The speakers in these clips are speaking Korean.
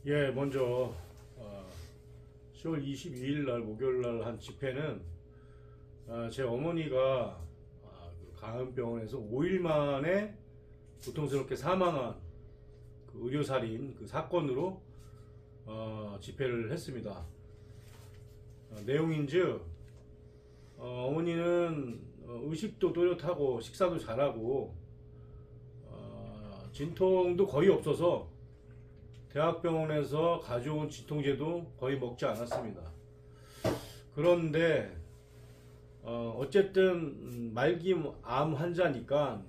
예, 먼저 10월 22일 날 목요일 날 한 집회는 제 어머니가 그 강은병원에서 5일 만에 고통스럽게 사망한 그 의료살인 그 사건으로 집회를 했습니다. 내용인즉 어머니는 의식도 또렷하고 식사도 잘하고 진통도 거의 없어서 대학병원에서 가져온 진통제도 거의 먹지 않았습니다. 그런데 어쨌든 말기 암 환자니까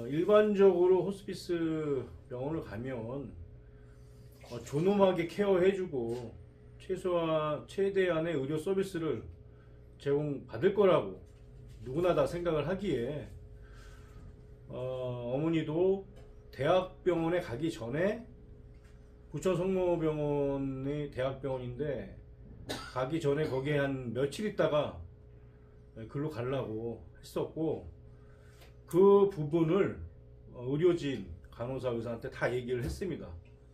일반적으로 호스피스 병원을 가면 존엄하게 케어해주고 최대한의 의료 서비스를 제공받을 거라고 누구나 다 생각을 하기에 어머니도 대학병원에 가기 전에 부천 성모병원이 대학병원인데 가기 전에 거기에 한 며칠 있다가 글로 가려고 했었고, 그 부분을 의료진, 간호사, 의사한테 다 얘기를 했습니다.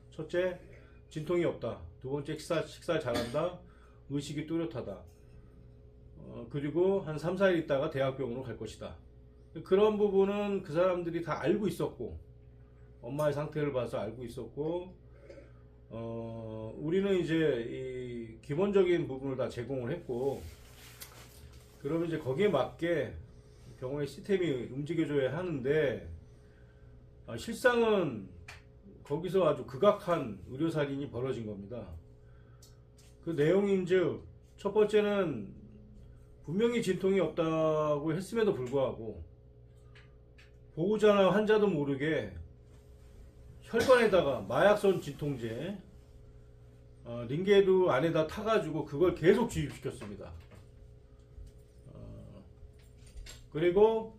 첫째, 진통이 없다. 두 번째, 식사 잘한다. 의식이 뚜렷하다. 그리고 한 3, 4일 있다가 대학병원으로 갈 것이다. 그런 부분은 그 사람들이 다 알고 있었고, 엄마의 상태를 봐서 알고 있었고, 우리는 이제 이 기본적인 부분을 다 제공을 했고, 그러면 이제 거기에 맞게 병원의 시스템이 움직여줘야 하는데, 실상은 거기서 아주 극악한 의료살인이 벌어진 겁니다. 그 내용인즉, 첫 번째는 분명히 진통이 없다고 했음에도 불구하고 보호자나 환자도 모르게 혈관에다가 마약성 진통제 링게르 안에다 타가지고 그걸 계속 주입시켰습니다. 그리고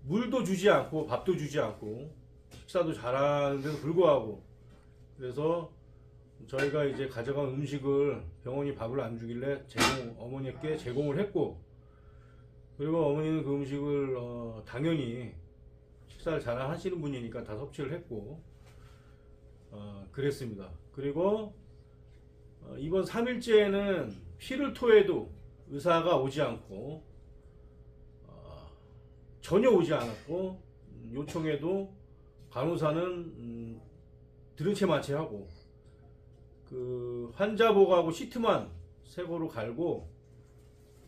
물도 주지 않고 밥도 주지 않고 식사도 잘하는데도 불구하고, 그래서 저희가 이제 가져간 음식을 병원이 밥을 안 주길래 어머니께 제공을 했고, 그리고 어머니는 그 음식을 당연히 식사를 잘 하시는 분이니까 다 섭취를 했고 그랬습니다. 그리고 이번 3일째에는 피를 토해도 의사가 오지 않고 전혀 오지 않았고, 요청해도 간호사는 들은 채 마취하고, 그 환자복하고 시트만 새거로 갈고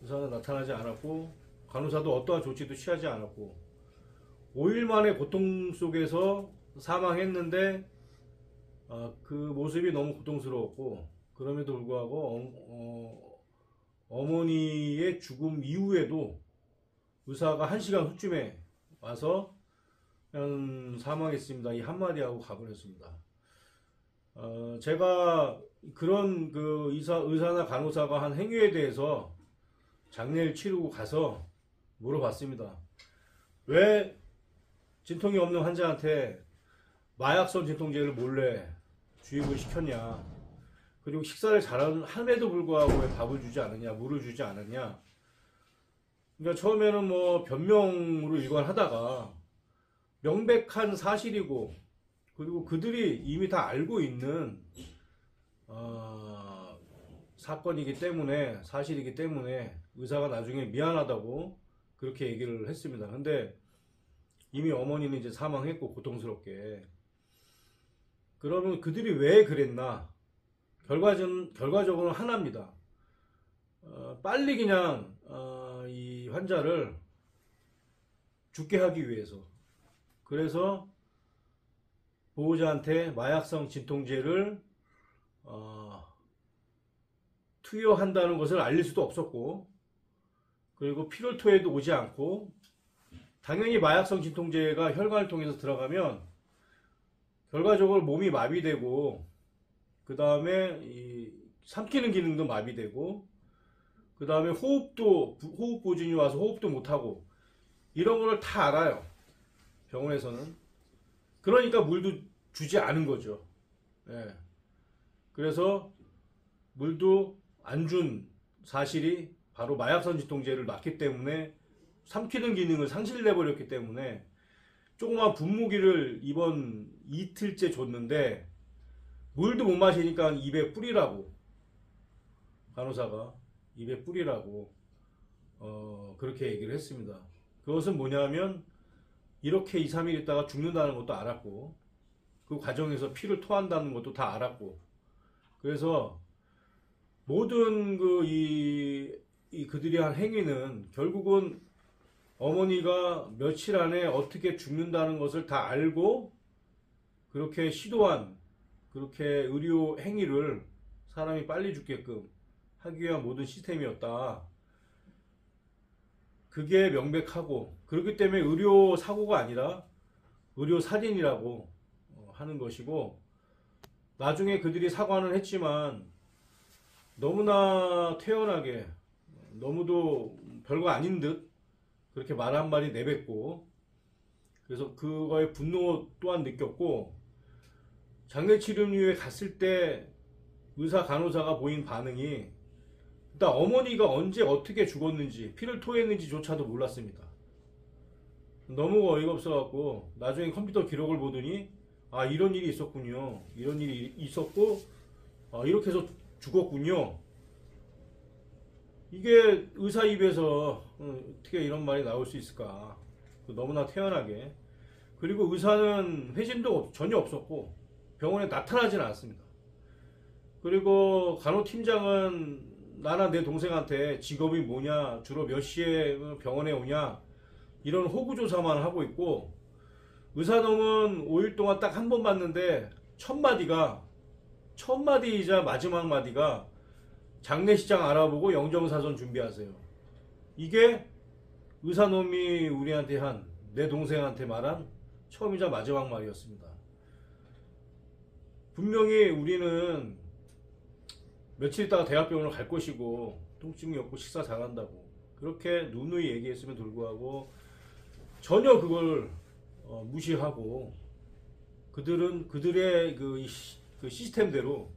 의사는 나타나지 않았고, 간호사도 어떠한 조치도 취하지 않았고, 5일 만에 고통 속에서 사망했는데 그 모습이 너무 고통스러웠고, 그럼에도 불구하고 어머니의 죽음 이후에도 의사가 1시간 후쯤에 와서 그냥 사망했습니다, 이 한마디 하고 가버렸습니다. 제가 그런 그 의사나 간호사가 한 행위에 대해서 장례를 치르고 가서 물어봤습니다. 왜 진통이 없는 환자한테 마약성 진통제를 몰래 주입을 시켰냐, 그리고 식사를 잘함에도 불구하고 왜 밥을 주지 않았냐, 물을 주지 않았냐. 그러니까 처음에는 뭐 변명으로 일관하다가 명백한 사실이고, 그리고 그들이 이미 다 알고 있는 사건이기 때문에, 사실이기 때문에 의사가 나중에 미안하다고 그렇게 얘기를 했습니다. 근데 이미 어머니는 이제 사망했고 고통스럽게. 그러면 그들이 왜 그랬나? 결과적으로는 하나입니다. 빨리 그냥 이 환자를 죽게 하기 위해서. 그래서 보호자한테 마약성 진통제를 투여한다는 것을 알릴 수도 없었고, 그리고 피를 토해도 오지 않고, 당연히 마약성 진통제가 혈관을 통해서 들어가면 결과적으로 몸이 마비되고, 그 다음에 삼키는 기능도 마비되고, 그 다음에 호흡 보증이 와서 호흡도 못하고, 이런 거를 다 알아요, 병원에서는. 그러니까 물도 주지 않은 거죠. 예. 그래서 물도 안 준 사실이 바로 마약성 진통제를 놨기 때문에, 삼키는 기능을 상실해버렸기 때문에 조그만 분무기를 이번 이틀째 줬는데 물도 못 마시니까 입에 뿌리라고, 간호사가 입에 뿌리라고 그렇게 얘기를 했습니다. 그것은 뭐냐면 이렇게 2, 3일 있다가 죽는다는 것도 알았고, 그 과정에서 피를 토한다는 것도 다 알았고, 그래서 모든 그들이 한 행위는 결국은 어머니가 며칠 안에 어떻게 죽는다는 것을 다 알고 그렇게 시도한, 그렇게 의료 행위를 사람이 빨리 죽게끔 하기 위한 모든 시스템이었다. 그게 명백하고, 그렇기 때문에 의료 사고가 아니라 의료 살인이라고 하는 것이고, 나중에 그들이 사과는 했지만 너무나 태연하게, 너무도 별거 아닌 듯 그렇게 말 한마디 내뱉고, 그래서 그거에 분노 또한 느꼈고, 장례치료위에 갔을 때 의사 간호사가 보인 반응이, 일단 어머니가 언제 어떻게 죽었는지, 피를 토했는지조차도 몰랐습니다. 너무 어이가 없어갖고 나중에 컴퓨터 기록을 보더니 아, 이런 일이 있었군요, 이런 일이 있었고 이렇게 해서 죽었군요. 이게 의사 입에서 어떻게 이런 말이 나올 수 있을까. 너무나 태연하게. 그리고 의사는 회진도 전혀 없었고 병원에 나타나진 않았습니다. 그리고 간호팀장은 나나 내 동생한테 직업이 뭐냐, 주로 몇 시에 병원에 오냐, 이런 호구조사만 하고 있고, 의사놈은 5일 동안 딱 한 번 봤는데 첫 마디이자 마지막 마디가 장례식장 알아보고 영정사선 준비하세요. 이게 의사놈이 우리한테 한, 내 동생한테 말한 처음이자 마지막 말이었습니다. 분명히 우리는 며칠 있다가 대학병원을 갈 것이고 통증이 없고 식사 잘한다고 그렇게 누누이 얘기했음에도 불구하고 전혀 그걸 무시하고, 그들은 그들의 그 시스템대로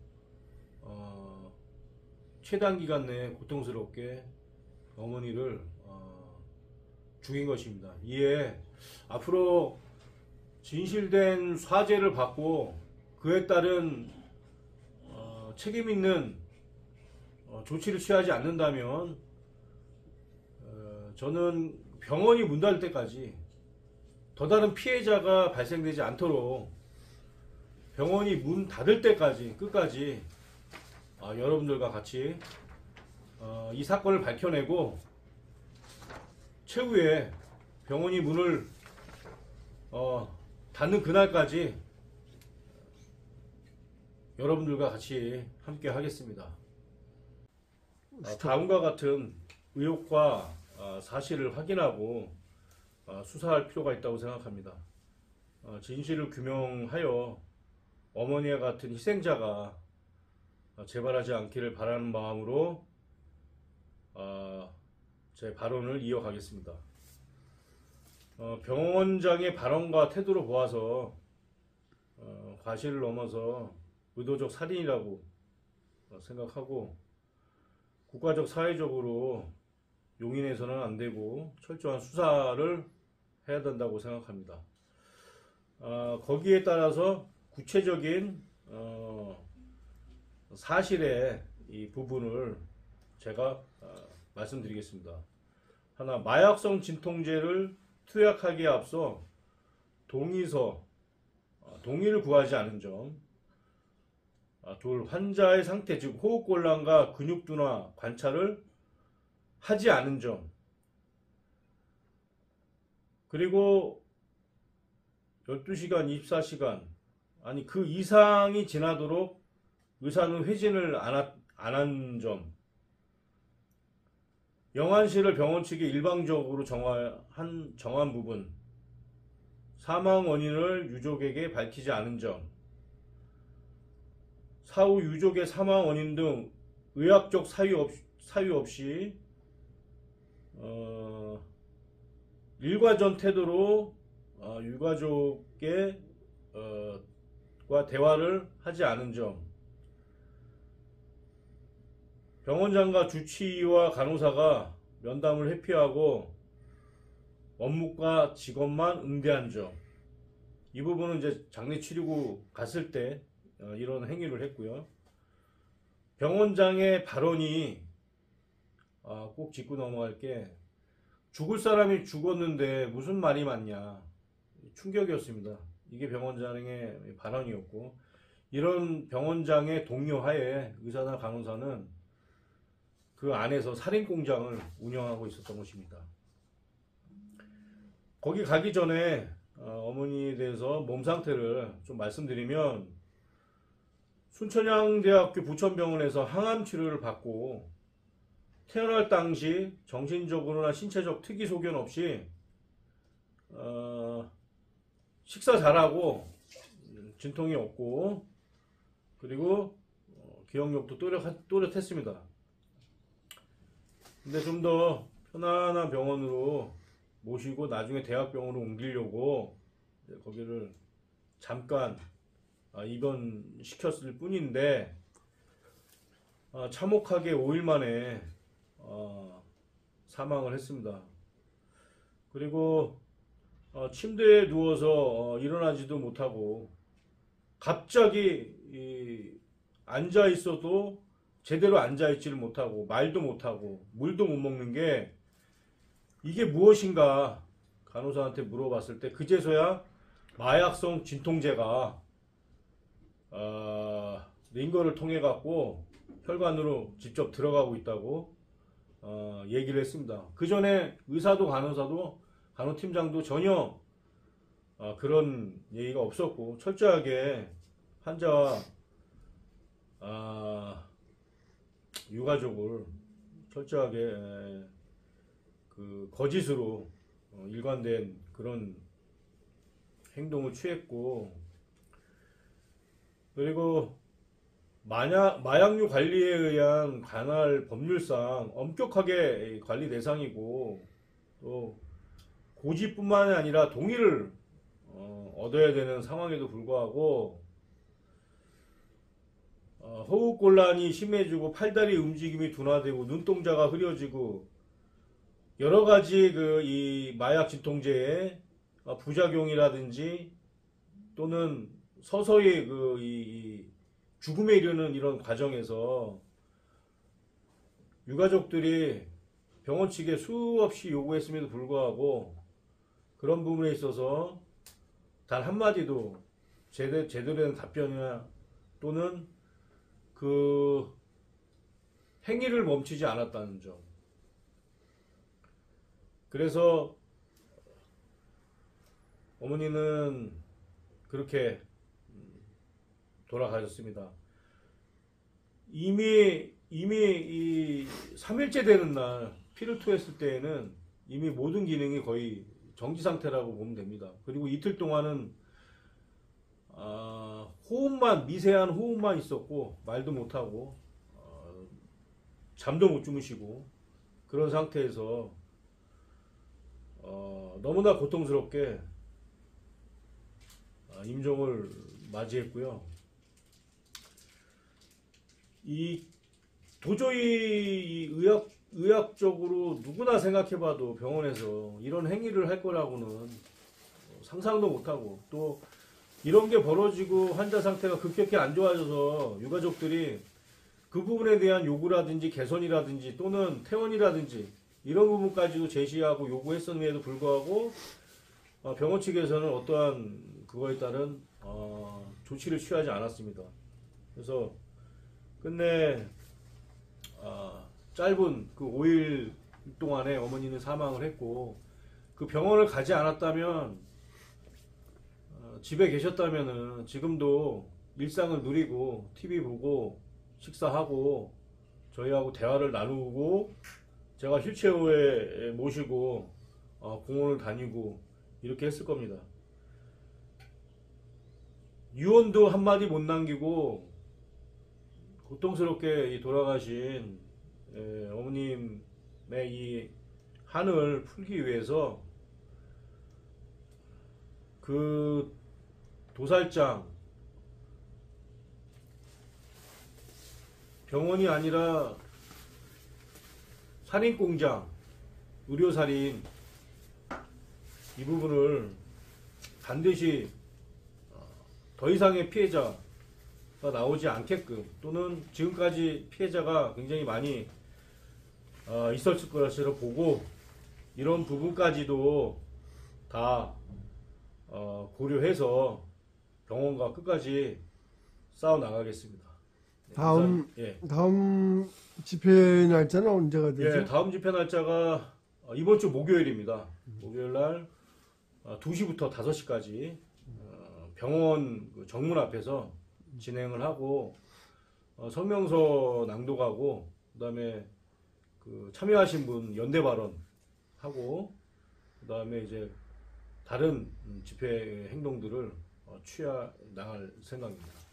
최단 기간 내에 고통스럽게 어머니를 죽인 것입니다. 이에 앞으로 진실된 사죄를 받고 그에 따른 책임 있는 조치를 취하지 않는다면 저는 병원이 문 닫을 때까지 더 다른 피해자가 발생되지 않도록 병원이 문 닫을 때까지 끝까지 여러분들과 같이 이 사건을 밝혀내고 최후에 병원이 문을 닫는 그날까지 여러분들과 같이 함께 하겠습니다. 다음과 같은 의혹과 사실을 확인하고 수사할 필요가 있다고 생각합니다. 진실을 규명하여 어머니와 같은 희생자가 재발하지 않기를 바라는 마음으로 제 발언을 이어가겠습니다. 병원장의 발언과 태도로 보아서 과실을 넘어서 의도적 살인이라고 생각하고, 국가적 사회적으로 용인해서는 안 되고 철저한 수사를 해야 된다고 생각합니다. 거기에 따라서 구체적인 사실의 이 부분을 제가 말씀드리겠습니다. 하나, 마약성 진통제를 투약하기에 앞서 동의를 구하지 않은 점. 둘, 환자의 상태, 즉 호흡곤란과 근육둔화 관찰을 하지 않은 점. 그리고 12시간, 24시간, 아니 그 이상이 지나도록 의사는 회진을 안 한 점. 영안실을 병원 측이 일방적으로 정한 부분. 사망 원인을 유족에게 밝히지 않은 점. 사후 유족의 사망 원인 등 의학적 사유 없이 일과전 태도로 유가족과 대화를 하지 않은 점. 병원장과 주치의와 간호사가 면담을 회피하고 업무과 직업만 응대한 점. 이 부분은 이제 장례치료구 갔을 때 이런 행위를 했고요. 병원장의 발언이 꼭 짚고 넘어갈 게 죽을 사람이 죽었는데 무슨 말이 맞냐, 충격이었습니다. 이게 병원장의 발언이었고, 이런 병원장의 동료하에 의사나 간호사는 그 안에서 살인공장을 운영하고 있었던 것입니다. 거기 가기 전에 어머니에 대해서 몸 상태를 좀 말씀드리면, 순천향대학교 부천병원에서 항암 치료를 받고 태어날 당시 정신적으로나 신체적 특이 소견 없이 식사 잘하고 진통이 없고, 그리고 기억력도 또렷했습니다. 근데 좀 더 편안한 병원으로 모시고 나중에 대학병원으로 옮기려고 거기를 잠깐 입원시켰을 뿐인데, 참혹하게 5일 만에 사망을 했습니다. 그리고 침대에 누워서 일어나지도 못하고, 갑자기 앉아 있어도 제대로 앉아 있지를 못하고, 말도 못하고, 물도 못 먹는 게 이게 무엇인가 간호사한테 물어봤을 때 그제서야 마약성 진통제가 링거를 통해 갖고 혈관으로 직접 들어가고 있다고 얘기를 했습니다. 그 전에 의사도 간호사도 간호팀장도 전혀 그런 얘기가 없었고, 철저하게 환자와 유가족을 철저하게 그 거짓으로 일관된 그런 행동을 취했고, 그리고 마약류 관리에 의한 관할 법률상 엄격하게 관리 대상이고, 또 고지뿐만 아니라 동의를 얻어야 되는 상황에도 불구하고 호흡곤란이 심해지고 팔다리 움직임이 둔화되고 눈동자가 흐려지고 여러 가지 이 마약 진통제의 부작용이라든지 또는 서서히 이 죽음에 이르는 이런 과정에서 유가족들이 병원 측에 수없이 요구했음에도 불구하고 그런 부분에 있어서 단 한마디도 제대로 된 답변이나 또는 그 행위를 멈추지 않았다는 점. 그래서 어머니는 그렇게 돌아가셨습니다. 이미 이 3일째 되는 날 피를 토했을 때에는 이미 모든 기능이 거의 정지 상태라고 보면 됩니다. 그리고 이틀 동안은 미세한 호흡만 있었고 말도 못하고 잠도 못 주무시고 그런 상태에서 너무나 고통스럽게 임종을 맞이했고요. 도저히 의학적으로 누구나 생각해봐도 병원에서 이런 행위를 할 거라고는 상상도 못하고, 또 이런 게 벌어지고 환자 상태가 급격히 안 좋아져서 유가족들이 그 부분에 대한 요구라든지 개선이라든지 또는 퇴원이라든지 이런 부분까지도 제시하고 요구했음에도 불구하고 병원 측에서는 어떠한 그거에 따른 조치를 취하지 않았습니다. 그래서 끝내 짧은 그 5일 동안에 어머니는 사망을 했고, 그 병원을 가지 않았다면 집에 계셨다면은 지금도 일상을 누리고 TV 보고 식사하고 저희하고 대화를 나누고 제가 휠체어에 모시고 공원을 다니고 이렇게 했을 겁니다. 유언도 한마디 못 남기고 고통스럽게 돌아가신 어머님의 이 한을 풀기 위해서 그 도살장, 병원이 아니라 살인공장, 의료살인, 이 부분을 반드시 더 이상의 피해자 나오지 않게끔 또는 지금까지 피해자가 굉장히 많이 있었을 것으로 보고 이런 부분까지도 다 고려해서 병원과 끝까지 싸워 나가겠습니다. 다음 집회 날짜는 언제가 되죠? 예, 다음 집회 날짜가 이번 주 목요일입니다. 목요일 날 2시부터 5시까지 병원 그 정문 앞에서 진행을 하고 성명서 낭독하고 그다음에 그 참여하신 분 연대 발언하고 그다음에 이제 다른 집회 행동들을 취해 나갈 생각입니다.